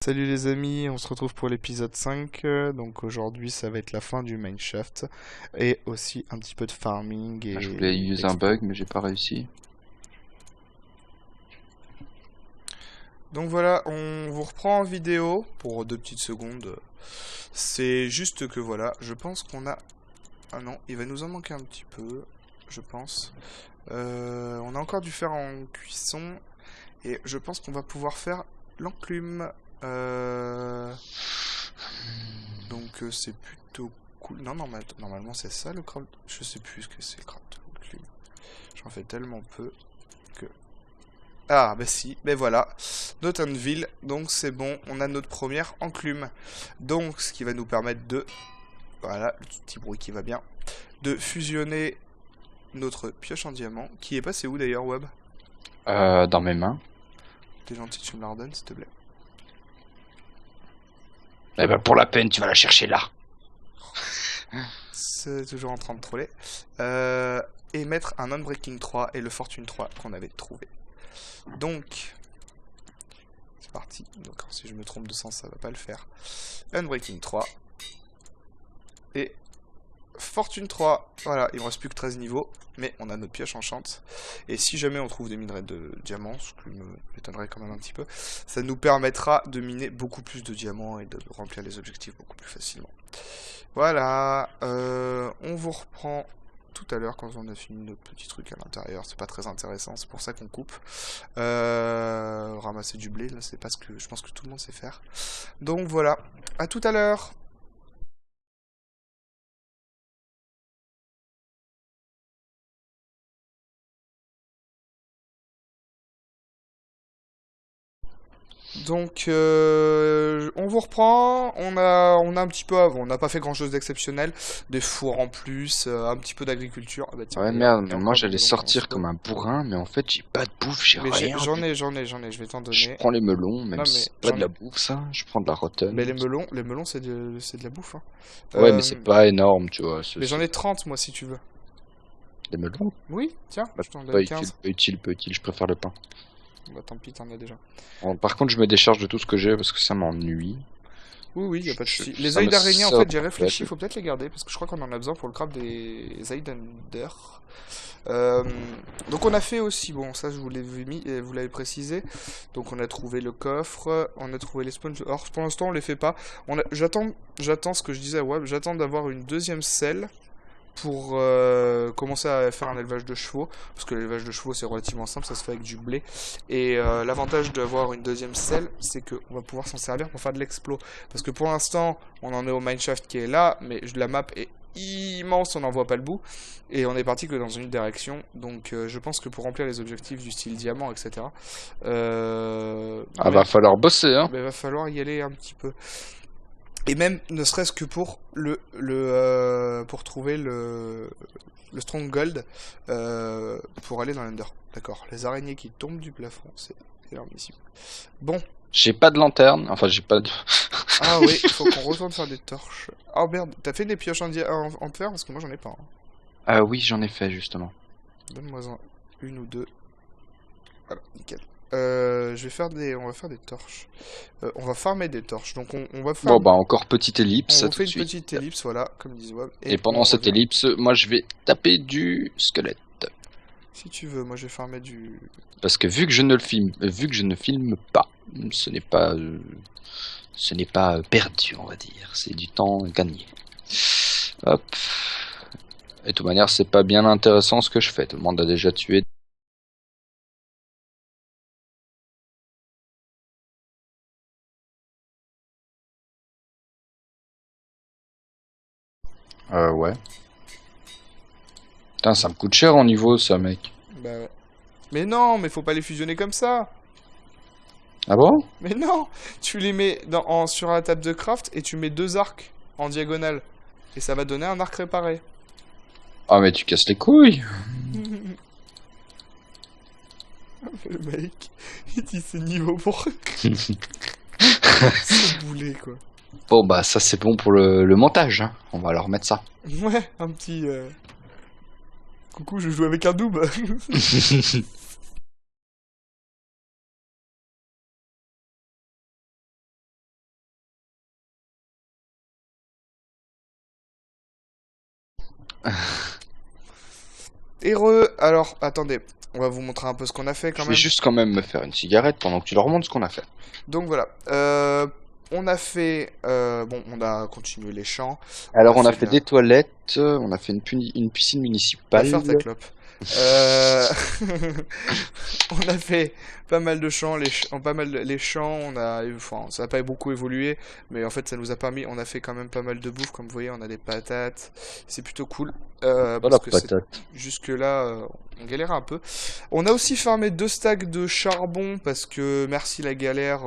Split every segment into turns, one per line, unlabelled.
Salut les amis, on se retrouve pour l'épisode 5. Donc aujourd'hui ça va être la fin du mineshaft et aussi un petit peu de farming et
Je voulais use un bug mais j'ai pas réussi.
Donc voilà, on vous reprend en vidéo pour 2 petites secondes. C'est juste que voilà, je pense qu'on a... Ah non, il va nous en manquer un petit peu, je pense. On a encore dû faire en cuisson et je pense qu'on va pouvoir faire l'enclume. Donc c'est plutôt cool. Non, normalement c'est ça le craft. Je sais plus ce que c'est le craft de l'enclume. J'en fais tellement peu que... Ah bah si, ben voilà. Notre anvil, donc c'est bon, on a notre première enclume. Donc ce qui va nous permettre de... Voilà, le petit bruit qui va bien. De fusionner notre pioche en diamant. Qui est passé où d'ailleurs, Web?
Dans mes mains.
T'es gentil, tu me la redonnes s'il te plaît.
Eh ben pour la peine, tu vas la chercher là.
C'est toujours en train de troller. Et mettre un Unbreaking 3 et le Fortune 3 qu'on avait trouvé. Donc, c'est parti. Donc, si je me trompe de sens, ça va pas le faire. Unbreaking 3. Et Fortune 3. Voilà, il me reste plus que 13 niveaux. Mais on a notre pioche enchante. Et si jamais on trouve des minerais de diamants, ce qui m'étonnerait quand même un petit peu, ça nous permettra de miner beaucoup plus de diamants et de remplir les objectifs beaucoup plus facilement. Voilà, on vous reprend tout à l'heure quand on a fini notre petit truc à l'intérieur. C'est pas très intéressant, c'est pour ça qu'on coupe. Ramasser du blé, là, c'est pas ce que je pense que tout le monde sait faire. Donc voilà, à tout à l'heure. Donc, on vous reprend. On a un petit peu avant. On n'a pas fait grand chose d'exceptionnel. Des fours en plus, un petit peu d'agriculture. Ah bah tiens,
Ouais
d'ailleurs,
merde,
il y a
mais moi
encore des
j'allais
melons dans
sortir
ce
comme
pot.
un bourrin, mais en fait j'ai pas de bouffe, j'ai
Mais
rien.
j'en ai, je vais t'en
Je
donner.
prends les melons, même
Non
si
mais
c'est pas
j'en
de
ai.
la bouffe ça, je prends de la
Mais
rotten.
les melons c'est de la bouffe. Hein.
Ouais mais c'est pas énorme, tu vois.
Mais j'en ai 30 moi si tu veux.
Des melons?
Oui, tiens,
Bah,
je t'en
pas
donne
utile,
15.
pas utile, pas utile, je préfère le pain.
Bah tant pis, t'en as déjà.
Bon, par contre je me décharge de tout ce que j'ai parce que ça m'ennuie.
Oui, oui, y a pas de souci. Les
Ça
œils
me
d'araignée, en
sort
fait,
de
j'ai
la tête.
réfléchi, faut peut-être les garder parce que je crois qu'on en a besoin pour le crabe des Ender. Donc on a fait aussi, bon, ça je vous l'avais mis, vous l'avez précisé. Donc on a trouvé le coffre, on a trouvé les sponges. Alors pour l'instant on les fait pas. J'attends ce que je disais à Wab, j'attends d'avoir une deuxième selle pour commencer à faire un élevage de chevaux, parce que l'élevage de chevaux c'est relativement simple, ça se fait avec du blé, et l'avantage d'avoir une deuxième selle, c'est qu'on va pouvoir s'en servir pour faire de l'explo, parce que pour l'instant on en est au mineshaft qui est là, mais la map est immense, on n'en voit pas le bout, et on est parti que dans une direction, donc je pense que pour remplir les objectifs du style diamant, etc.,
Va falloir bosser hein.
va falloir y aller un petit peu. Et même, ne serait-ce que pour pour trouver le stronghold pour aller dans l'Ender. D'accord. Les araignées qui tombent du plafond, c'est énormissime. Bon.
J'ai pas de lanterne, enfin j'ai pas de...
Ah oui, il faut qu'on retourne faire des torches. Oh merde, t'as fait des pioches en fer parce que moi j'en ai pas. Hein.
Ah oui, j'en ai fait justement.
Donne-moi une ou deux. Voilà, nickel. On va faire des torches. On va farmer des torches. Donc on va faire.
Bon bah encore petite ellipse.
On fait une petite ellipse, voilà, comme disait Wab.
Et pendant cette ellipse, moi je vais taper du squelette.
Si tu veux, moi je vais farmer du.
Parce que vu que je ne filme pas, ce n'est pas perdu, on va dire. C'est du temps gagné. Hop. Et de toute manière, c'est pas bien intéressant ce que je fais. Tout le monde a déjà tué. Ouais. Putain, ça me coûte cher en niveau, ça, mec.
Bah ouais. Mais non, mais faut pas les fusionner comme ça.
Ah bon?
Mais non, tu les mets sur la table de craft et tu mets 2 arcs en diagonale. Et ça va donner un arc réparé.
Ah mais tu casses les couilles.
Le mec, il dit c'est niveau pour... C'est boulé, quoi.
Bon bah ça c'est bon pour le montage, hein. On va leur mettre ça.
Ouais, un petit... Coucou, je joue avec un noob. Heureux. Alors, attendez. On va vous montrer un peu ce qu'on a fait quand
Je vais
même.
juste quand même me faire une cigarette pendant que tu leur montres ce qu'on a fait.
Donc voilà. On a fait... bon, on a continué les champs.
Alors on a
fait
fait
de la-
des toilettes, on a fait une piscine
Va
municipale.
faire ta clope. Euh, on a fait pas mal de champs, pas mal les champs, enfin, ça n'a pas beaucoup évolué, mais en fait ça nous a permis, on a fait quand même pas mal de bouffe, comme vous voyez, on a des patates, c'est plutôt cool,
Oh
parce
la
que
patate.
jusque là on galérait un peu. On a aussi farmé 2 stacks de charbon, parce que merci la galère,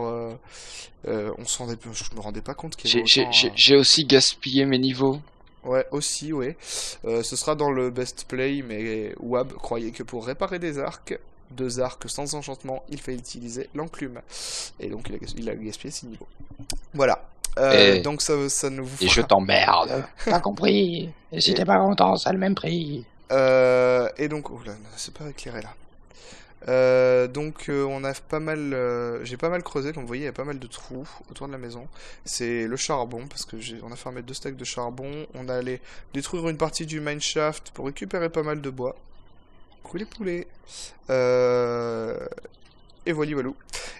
je me rendais pas compte qu'il y avait autant.
J'ai aussi gaspillé mes niveaux.
Ouais, aussi, ouais. Ce sera dans le best play, mais Wab croyait que pour réparer des arcs, 2 arcs sans enchantement, il fallait utiliser l'enclume. Et donc il a gaspillé 6 niveaux. Voilà.
Et,
Donc ça ne vous
et je
fera...
t'emmerde. T'as compris? Et si t'es pas content, ça a le même prix.
Et donc... Oula, c'est pas éclairé là. On a pas mal, j'ai pas mal creusé, comme vous voyez, il y a pas mal de trous autour de la maison. C'est le charbon, parce que on a fermé 2 stacks de charbon. On a allé détruire une partie du mineshaft pour récupérer pas mal de bois. Coucou les poulets. Et voilà, voilà.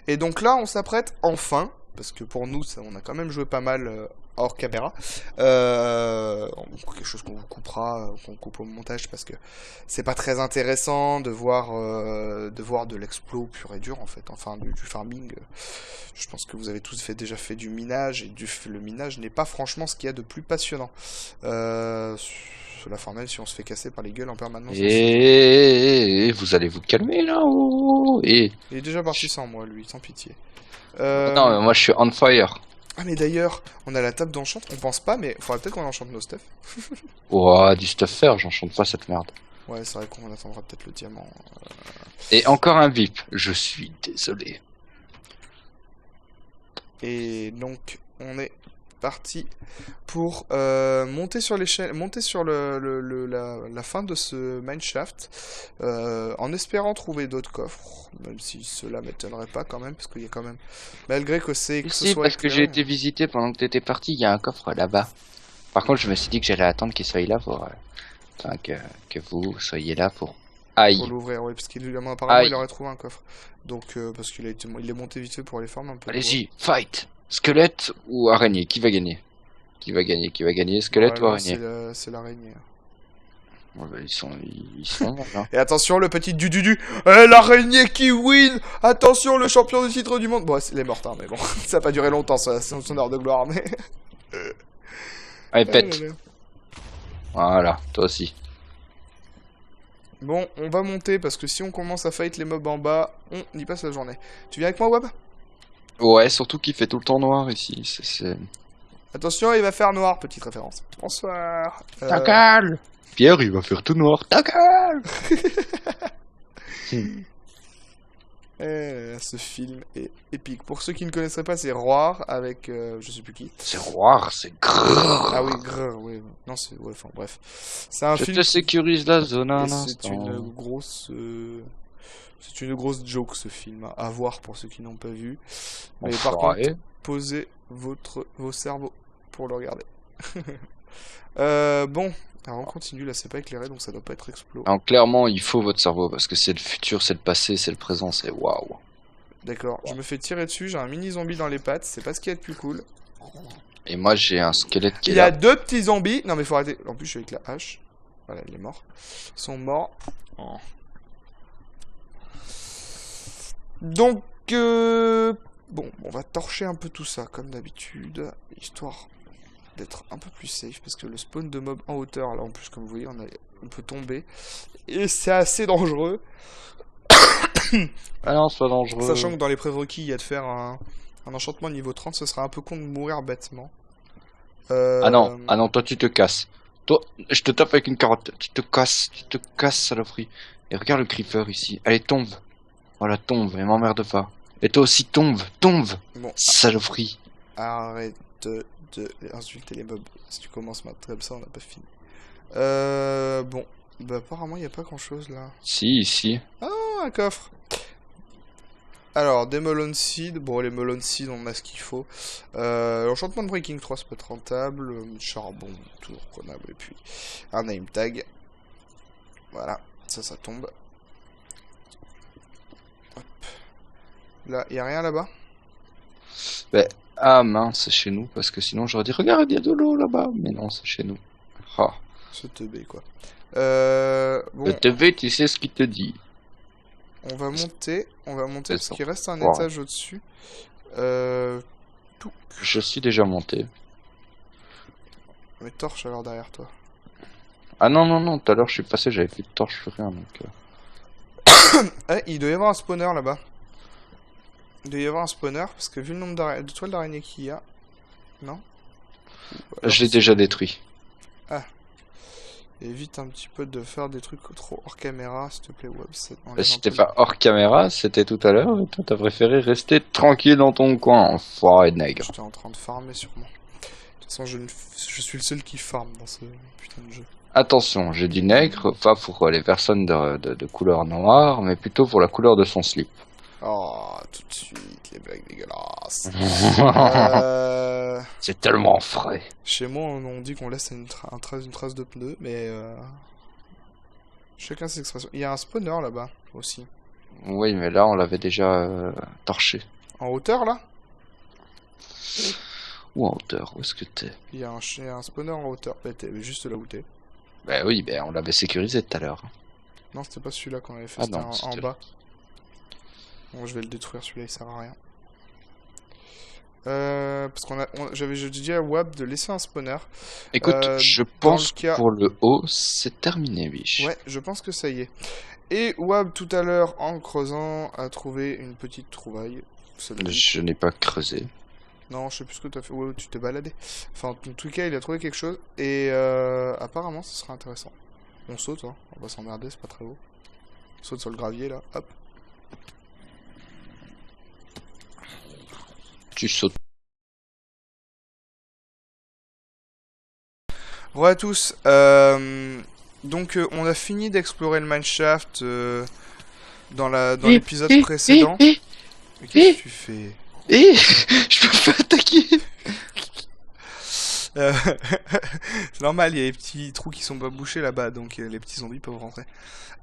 Et donc là, on s'apprête enfin, parce que pour nous, on a quand même joué pas mal hors caméra. Quelque chose qu'on vous coupera, qu'on coupe au montage, parce que c'est pas très intéressant de voir de l'explo pur et dur en fait, enfin du farming. Je pense que vous avez tous déjà fait du minage, et le minage n'est pas franchement ce qu'il y a de plus passionnant. Sur la formelle, si on se fait casser par les gueules en permanence.
Et vous allez vous calmer là ou... Et...
Il est déjà parti sans moi, lui, sans pitié.
Non, mais moi je suis on fire.
Ah, mais d'ailleurs, on a la table d'enchant, on pense pas, mais faudrait peut-être qu'on enchante nos stuff.
Ouah, du stuff faire, j'enchante pas cette merde.
Ouais, c'est vrai qu'on attendra peut-être le diamant.
Et encore un VIP, je suis désolé.
Et donc, on est parti pour monter sur l'échelle, monter sur la fin de ce mineshaft, en espérant trouver d'autres coffres, même si cela m'étonnerait pas quand même, parce qu'il y a quand même, malgré que ce
Si,
soit
parce que j'ai
éclairé.
été visité pendant que t'étais parti, il y a un coffre là-bas. Par contre, je me suis dit que j'allais attendre qu'il soit là pour... Enfin, que vous soyez là pour...
Pour
Aïe.
l'ouvrir, oui, parce apparemment il
Aïe.
aurait trouvé un coffre. Donc, parce il est monté vite fait pour aller farmer un peu.
Allez-y, fight. Squelette ou araignée, qui va gagner? Qui va gagner? Qui va gagner? Squelette ou araignée?
C'est l'araignée.
Ouais, bah, ils sont là.
Et attention, le petit du. L'araignée qui win. Attention, le champion du titre du monde. Bon, il est mort, hein, mais bon, ça a pas duré longtemps, son heure de gloire, mais.
Allez, pète. Voilà, toi aussi.
Bon, on va monter parce que si on commence à fight les mobs en bas, on y passe la journée. Tu viens avec moi, Wab?
Ouais, surtout qu'il fait tout le temps noir ici.
Attention, il va faire noir, petite référence. Bonsoir.
Ta gueule. Pierre, il va faire tout noir. Ta gueule.
Ce film est épique. Pour ceux qui ne connaisseraient pas, c'est Roar avec je sais plus qui.
C'est roi, c'est grrrr.
Ah oui, grrr, oui. Non, c'est ouais, enfin bref. C'est un
Je
film
te sécurise la zone un
et
instant.
c'est une grosse joke ce film à voir pour ceux qui n'ont pas vu. Mais
Enfoiré.
par contre, posez vos cerveaux pour le regarder. Bon, alors on continue, là c'est pas éclairé donc ça doit pas être explo.
Alors, clairement, il faut votre cerveau parce que c'est le futur, c'est le passé, c'est le présent, c'est waouh.
D'accord, je me fais tirer dessus, j'ai un mini zombie dans les pattes, c'est pas ce qu'il y a de plus cool.
Et moi, j'ai un squelette qui est
Il y a
là.
2 petits zombies. Non mais faut arrêter. En plus je suis avec la hache. Voilà, il est mort. Ils sont morts. Oh. Donc bon, on va torcher un peu tout ça comme d'habitude, histoire d'être un peu plus safe parce que le spawn de mob en hauteur, là en plus comme vous voyez, on peut tomber et c'est assez dangereux.
Ah non, c'est pas dangereux.
Sachant que dans les prérequis, il y a de faire un enchantement niveau 30, ce serait un peu con de mourir bêtement.
Ah non, toi tu te casses. Toi, je te tape avec une carotte. Tu te casses, saloperie. Et regarde le creeper ici. Allez, tombe. Voilà, tombe, et m'emmerde pas. Et toi aussi, tombe.
Bon,
Saloperie.
arrête de insulter les mobs. Si tu commences maintenant comme ça, on n'a pas fini. Bon, bah apparemment il n'y a pas grand chose là.
Si, ici.
Ah, un coffre. Alors, des melon seeds. Bon, les melon seeds, on a ce qu'il faut. L'enchantement de Breaking 3, ça peut être rentable. Charbon, toujours prenable. Et puis, un name tag. Voilà, ça tombe. Hop. Là, y a rien là-bas?
Bah, ah mince, c'est chez nous, parce que sinon j'aurais dit, regarde, il y a de l'eau là-bas. Mais non, c'est chez nous. Ah.
Ce teubé, quoi. Bon,
Le TV, tu sais ce qu'il te dit.
on va monter parce qu'il reste un
Wow.
étage au-dessus. Tout.
Je suis déjà monté.
Mais torche alors derrière toi.
Ah non, non, non, tout à l'heure je suis passé, j'avais plus de torche, plus rien, donc...
Eh, il doit y avoir un spawner là-bas. Il doit y avoir un spawner, parce que vu le nombre de toiles d'araignée qu'il y a... Non? Alors,
Je l'ai déjà détruit.
évite un petit peu de faire des trucs trop hors caméra, s'il te plaît, Web.
Bah, si c'était pas hors caméra, c'était tout à l'heure, et toi t'as préféré rester tranquille dans ton coin, enfoiré de nègre.
J'étais en train de farmer sûrement. De toute façon, je suis le seul qui farme dans ce putain de jeu.
Attention, j'ai dit nègre, pas pour les personnes de couleur noire, mais plutôt pour la couleur de son slip.
Oh, tout de suite, les blagues dégueulasses.
C'est tellement frais.
Chez moi, on dit qu'on laisse une trace de pneu, mais chacun ses expressions. Il y a un spawner là-bas aussi.
Oui, mais là on l'avait déjà torché.
En hauteur là?
Ou en hauteur, où est-ce que t'es?
Il y a un spawner en hauteur. Bah, t'es juste là où t'es.
Bah oui, bah on l'avait sécurisé tout à l'heure.
Non, c'était pas celui-là qu'on avait fait,
Ah
c'était
non,
en
c'était
bas. Bon, je vais le détruire, celui-là il sert à rien. Parce j'avais dit à Wab de laisser un spawner.
Écoute, je pense
le cas...
que pour le haut, c'est terminé, biche.
Ouais, je pense que ça y est. Et Wab, tout à l'heure, en creusant, a trouvé une petite trouvaille.
Je n'ai pas creusé.
Non, je sais plus ce que t'as fait. Ouais, tu t'es baladé. Enfin, en tout cas, il a trouvé quelque chose. Et apparemment, ce sera intéressant. On saute, hein. On va s'emmerder, c'est pas très haut. On saute sur le gravier, là. Hop.
Tu sautes.
Bonjour à tous. Donc, on a fini d'explorer le mineshaft dans l'épisode précédent. Mais qu'est-ce que tu fais?
Je me fais attaquer.
C'est normal, il y a les petits trous qui sont pas bouchés là-bas, donc les petits zombies peuvent rentrer.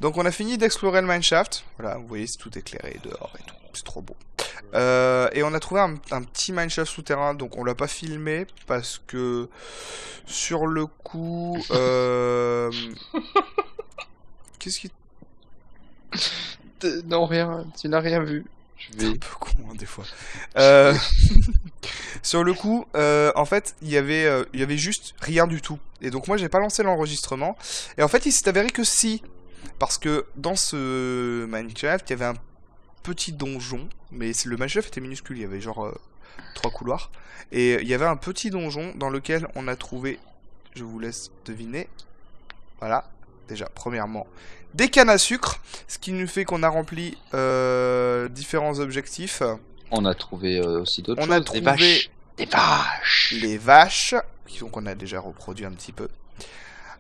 Donc on a fini d'explorer le mineshaft. Voilà, vous voyez, c'est tout éclairé dehors et tout. C'est trop beau. Et on a trouvé un petit mineshaft souterrain, donc on l'a pas filmé parce que sur le coup... Qu'est-ce qui...
Non, rien, tu n'as rien vu.
Je vais un peu con hein, des fois. Sur le coup, en fait, il y avait juste rien du tout. Et donc moi, j'ai pas lancé l'enregistrement. Et en fait, il s'est avéré que si, parce que dans ce Minecraft, il y avait un petit donjon, mais le Minecraft était minuscule. Il y avait genre 3 couloirs, et il y avait un petit donjon dans lequel on a trouvé. Je vous laisse deviner. Voilà. Déjà, premièrement, des cannes à sucre, ce qui nous fait qu'on a rempli différents objectifs.
On a trouvé aussi d'autres choses.
On a trouvé
des vaches.
Les vaches, donc on a déjà reproduit un petit peu.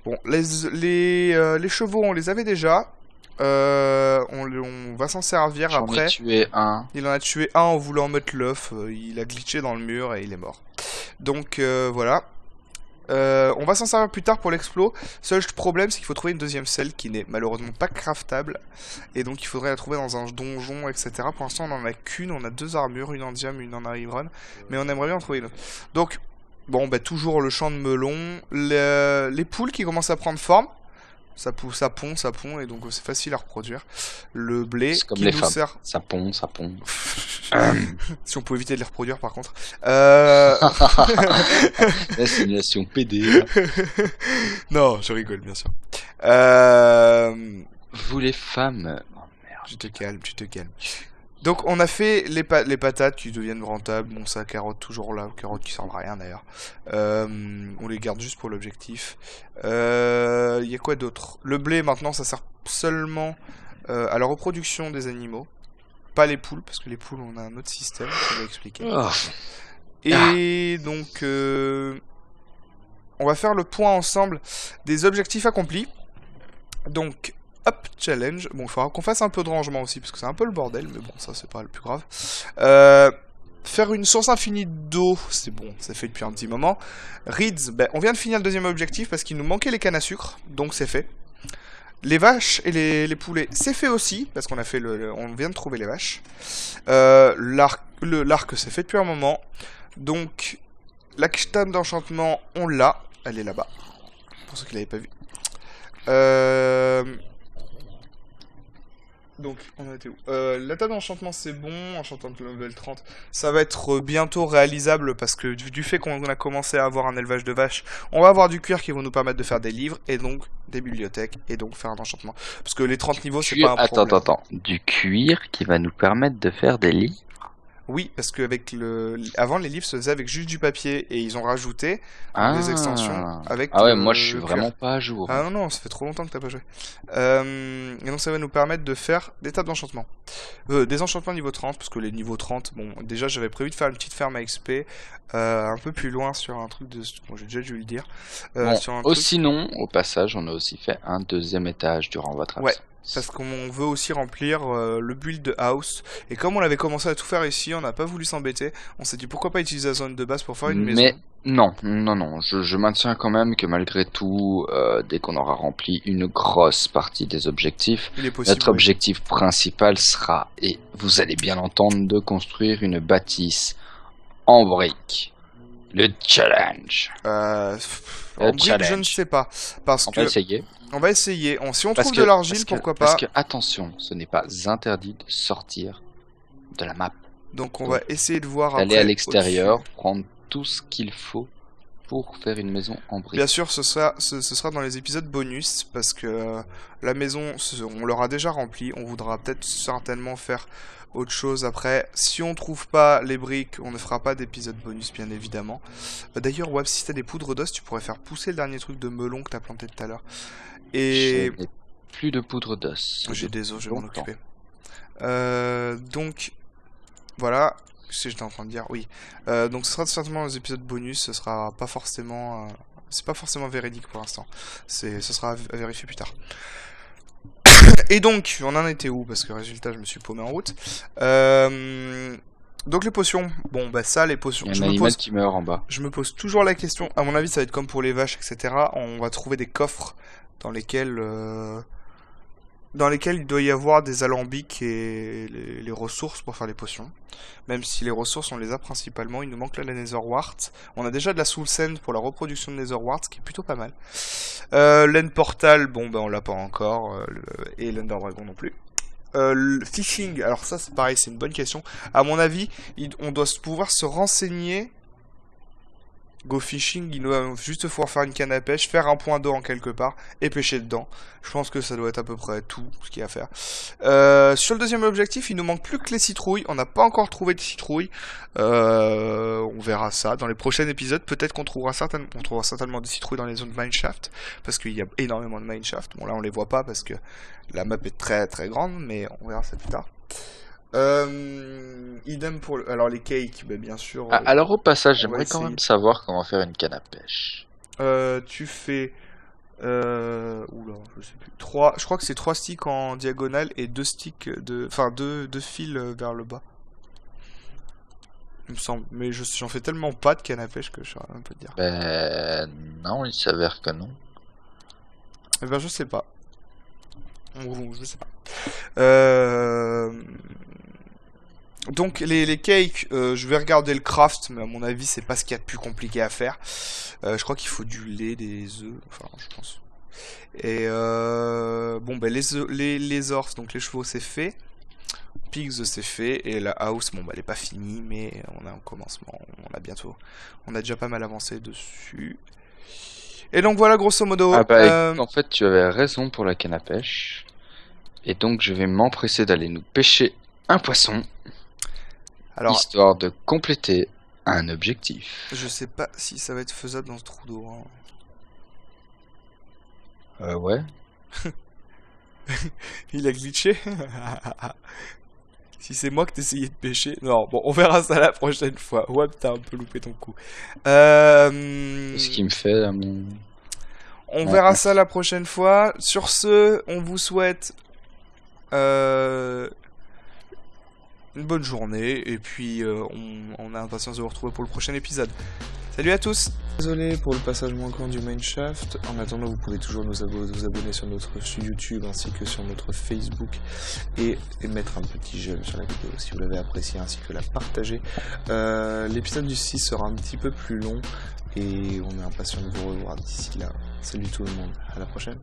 Bon, les chevaux, on les avait déjà. On va s'en servir après.
J'en ai tué un.
Il en a tué un en voulant mettre l'œuf. Il a glitché dans le mur et il est mort. Donc voilà. On va s'en servir plus tard pour l'explo. Seul problème, c'est qu'il faut trouver une deuxième selle qui n'est malheureusement pas craftable. Et donc il faudrait la trouver dans un donjon, etc. Pour l'instant, on en a qu'une. On a 2 armures, une en diam, une en iron. Mais on aimerait bien en trouver une autre. Donc, bon, bah, toujours le champ de melon. Les poules qui commencent à prendre forme. Ça pond, et donc c'est facile à reproduire. Le blé
comme
qui
les
nous
femmes.
sert...
Ça pond.
Si on pouvait éviter de les reproduire par contre.
Simulation PD.
Non, je rigole bien sûr.
Vous les femmes. Oh merde.
Tu te calmes. Donc on a fait les patates qui deviennent rentables. Bon, ça, carottes toujours là, carottes qui servent à rien d'ailleurs. On les garde juste pour l'objectif. Il y a quoi d'autre? Le blé maintenant ça sert seulement à la reproduction des animaux. Pas les poules, parce que les poules on a un autre système, je vais expliquer.
Oh.
Et donc on va faire le point ensemble des objectifs accomplis. Donc Hop, challenge. Bon, il faudra qu'on fasse un peu de rangement aussi, parce que c'est un peu le bordel, mais bon, ça c'est pas le plus grave. Faire une source infinie d'eau, c'est bon, ça fait depuis un petit moment. Reeds, ben, on vient de finir le deuxième objectif, parce qu'il nous manquait les cannes à sucre, donc c'est fait. Les vaches et les poulets, c'est fait aussi, parce qu'on a fait on vient de trouver les vaches. L'arc, c'est fait depuis un moment. Donc, la table d'enchantement, on l'a. Elle est là-bas, pour ceux qui l'avaient pas vu. Donc, on a été où? La table d'enchantement, c'est bon. Enchantement level 30. Ça va être bientôt réalisable parce que du fait qu'on a commencé à avoir un élevage de vaches, on va avoir du cuir qui va nous permettre de faire des livres et donc des bibliothèques et donc faire un enchantement. Parce que les 30 niveaux, c'est pas un problème.
Attends. Du cuir qui va nous permettre de faire des lits?
Oui, parce qu'avec avant les livres se faisaient avec juste du papier et ils ont rajouté des extensions avec.
Ah ouais, moi je suis vraiment pas à jour.
Ah non, ça fait trop longtemps que t'as pas joué. Et donc ça va nous permettre de faire des tables d'enchantement. Des enchantements niveau 30, parce que les niveaux 30, bon, déjà j'avais prévu de faire une petite ferme à XP un peu plus loin sur un truc de. Bon, j'ai déjà dû le dire.
Sinon, au passage, on a aussi fait un deuxième étage durant votre absence.
Ouais. Parce qu'on veut aussi remplir le build house. Et comme on avait commencé à tout faire ici, on n'a pas voulu s'embêter. On s'est dit pourquoi pas utiliser la zone de base pour faire une maison.
Mais non. Je maintiens quand même que malgré tout, dès qu'on aura rempli une grosse partie des objectifs, notre objectif principal sera, et vous allez bien entendre, de construire une bâtisse en briques. Le challenge.
En briques, je ne sais pas. Parce que... On va essayer. Si on trouve de l'argile, pourquoi pas.
Parce que, attention, ce n'est pas interdit de sortir de la map.
Donc on va essayer de voir après.
Aller à l'extérieur, prendre tout ce qu'il faut pour faire une maison en briques.
Bien sûr, ce sera dans les épisodes bonus, parce que la maison, on l'aura déjà remplie. On voudra peut-être certainement faire autre chose après. Si on trouve pas les briques, on ne fera pas d'épisode bonus, bien évidemment. D'ailleurs, Wab, si t'as des poudres d'os, tu pourrais faire pousser le dernier truc de melon que t'as planté tout à l'heure. Et...
Je n'ai plus de poudre d'os.
J'ai des os, je vais m'en occuper. Donc, voilà. Si j'étais en train de dire, oui. Donc ce sera certainement les épisodes bonus, ce sera pas forcément... c'est pas forcément véridique pour l'instant. Ce sera à vérifier plus tard. Et donc, on en était où? Parce que résultat, je me suis paumé en route. Donc les potions, bon bah ça, les potions...
Il y a un animal qui meurt en bas.
Je me pose toujours la question, à mon avis ça va être comme pour les vaches, etc. On va trouver des coffres dans lesquels il doit y avoir des alambics et les ressources pour faire les potions. Même si les ressources on les a principalement, il nous manque là la Netherwart. On a déjà de la Soul Sand pour la reproduction de Netherwart, ce qui est plutôt pas mal. L'End Portal, bon bah on l'a pas encore, et l'Ender Dragon non plus. Le fishing, alors ça c'est pareil, c'est une bonne question. À mon avis, on doit pouvoir se renseigner. Go fishing, il doit juste pouvoir faire une canne à pêche, faire un point d'eau en quelque part et pêcher dedans. Je pense que ça doit être à peu près tout ce qu'il y a à faire. Sur le deuxième objectif, il nous manque plus que les citrouilles. On n'a pas encore trouvé de citrouilles. On verra ça dans les prochains épisodes. Peut-être qu'on trouvera certainement des citrouilles dans les zones de mineshaft, parce qu'il y a énormément de mineshaft. Bon là on les voit pas parce que la map est très très grande, mais on verra ça plus tard. Idem pour alors les cakes, bah, bien sûr.
Alors au passage, j'aimerais quand même savoir comment faire une canne à pêche.
Tu fais oula, je sais plus. Je crois que c'est 3 sticks en diagonale et 2 sticks deux fils vers le bas. Il me semble, mais j'en fais tellement pas de canne à pêche que je saurais même pas te dire.
Ben non, il s'avère que non.
Eh ben je sais pas. Je sais pas. Donc les cakes, je vais regarder le craft, mais à mon avis c'est pas ce qu'il y a de plus compliqué à faire. Je crois qu'il faut du lait, des œufs, enfin je pense. Et bon ben les horses, donc les chevaux c'est fait. Pigs c'est fait, et la house, bon bah elle est pas finie, mais on a un commencement, on a déjà pas mal avancé dessus. Et donc voilà grosso modo.
Ah bah en fait tu avais raison pour la canne à pêche. Et donc je vais m'empresser d'aller nous pêcher un poisson. Alors, histoire de compléter un objectif.
Je sais pas si ça va être faisable dans ce trou d'eau.
Ouais.
Il a glitché. Si c'est moi que t'essayais de pêcher. Non, bon, on verra ça la prochaine fois. Ouais, t'as un peu loupé ton coup.
Qu'est-ce qu'il me fait à mon...
On verra ça la prochaine fois. Sur ce, on vous souhaite une bonne journée. Et puis, on a impatience de vous retrouver pour le prochain épisode. Salut à tous! Désolé pour le passage manquant du Mineshaft. En attendant, vous pouvez toujours vous abonner sur notre YouTube ainsi que sur notre Facebook et mettre un petit j'aime sur la vidéo si vous l'avez apprécié ainsi que la partager. L'épisode du 6 sera un petit peu plus long et on est impatient de vous revoir d'ici là. Salut tout le monde, à la prochaine!